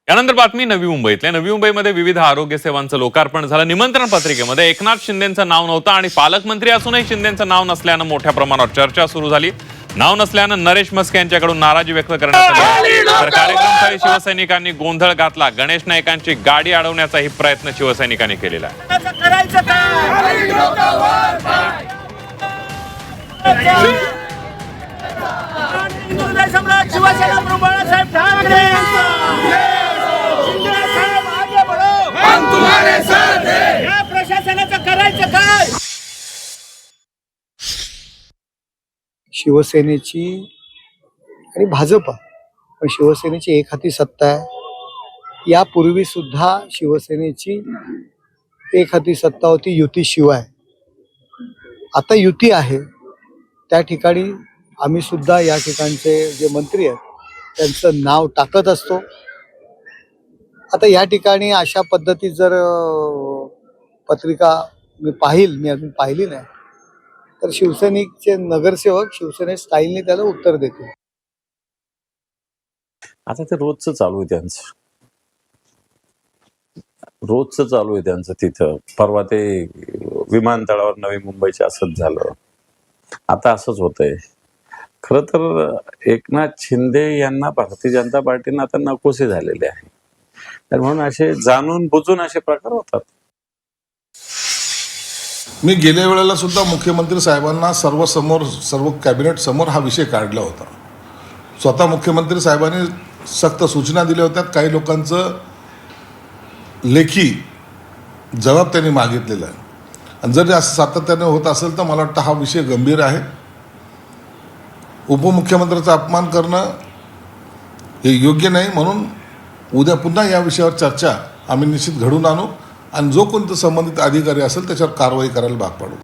यानंतर बातमी नवी मुंबईतल्या. नवी मुंबईमध्ये विविध आरोग्य सेवांचं लोकार्पण झालं. निमंत्रण पत्रिकेमध्ये एकनाथ शिंदेंचं नाव नव्हतं आणि पालकमंत्री असूनही शिंदेंचं नाव नसल्यानं मोठ्या प्रमाणावर चर्चा सुरू झाली. नाव नसल्यानं नरेश म्हस्के यांच्याकडून नाराजी व्यक्त करण्यात आली. तर कार्यक्रमस्थळी शिवसैनिकांनी गोंधळ घातला. गणेश नाईकांची गाडी अडवण्याचाही प्रयत्न शिवसैनिकांनी केलेला आहे. शिवसेनेची आणि भाजप, पण शिवसेनेची एक हाती सत्ता आहे. यापूर्वी सुद्धा शिवसेनेची एक हाती सत्ता होती युतीशिवाय. आता युती आहे, त्या ठिकाणी आम्ही सुद्धा या ठिकाणचे जे मंत्री आहेत त्यांचं नाव टाकत असतो. आता या ठिकाणी अशा पद्धतीत जर पत्रिका मी अजून पाहिली नाही, तर शिवसैनिकचे नगरसेवक शिवसेने स्टाईलने त्याला उत्तर देतील. आता ते रोजचं चालू आहे त्यांचं तिथं. परवा ते विमानतळावर नवी मुंबईचे असंच झालं, आता असंच होतंय. खरं तर एकनाथ शिंदे यांना भारतीय जनता पार्टीनं आता नकोसे झालेले आहे. तर म्हणून असे जाणून बुजून असे प्रकार होतात. मी गेल्या वेळेला सुद्धा मुख्यमंत्री साहेबांना सर्व कॅबिनेट समोर हा विषय काढला होता. स्वतः मुख्यमंत्री साहेबांनी सक्त सूचना दिल्या होत्या. काही लोकांचं लेखी जबाब त्यांनी मागितलेला आहे. आणि जर असं सातत्याने होत असेल तर मला वाटतं हा विषय गंभीर आहे. उपमुख्यमंत्र्याचा अपमान करणं हे योग्य नाही. म्हणून उद्या पुन्हा या विषयावर चर्चा आम्ही निश्चित घडून आणू आणि जो कोणता संबंधित अधिकारी असेल त्याच्यावर कारवाई करायला भाग पाडू.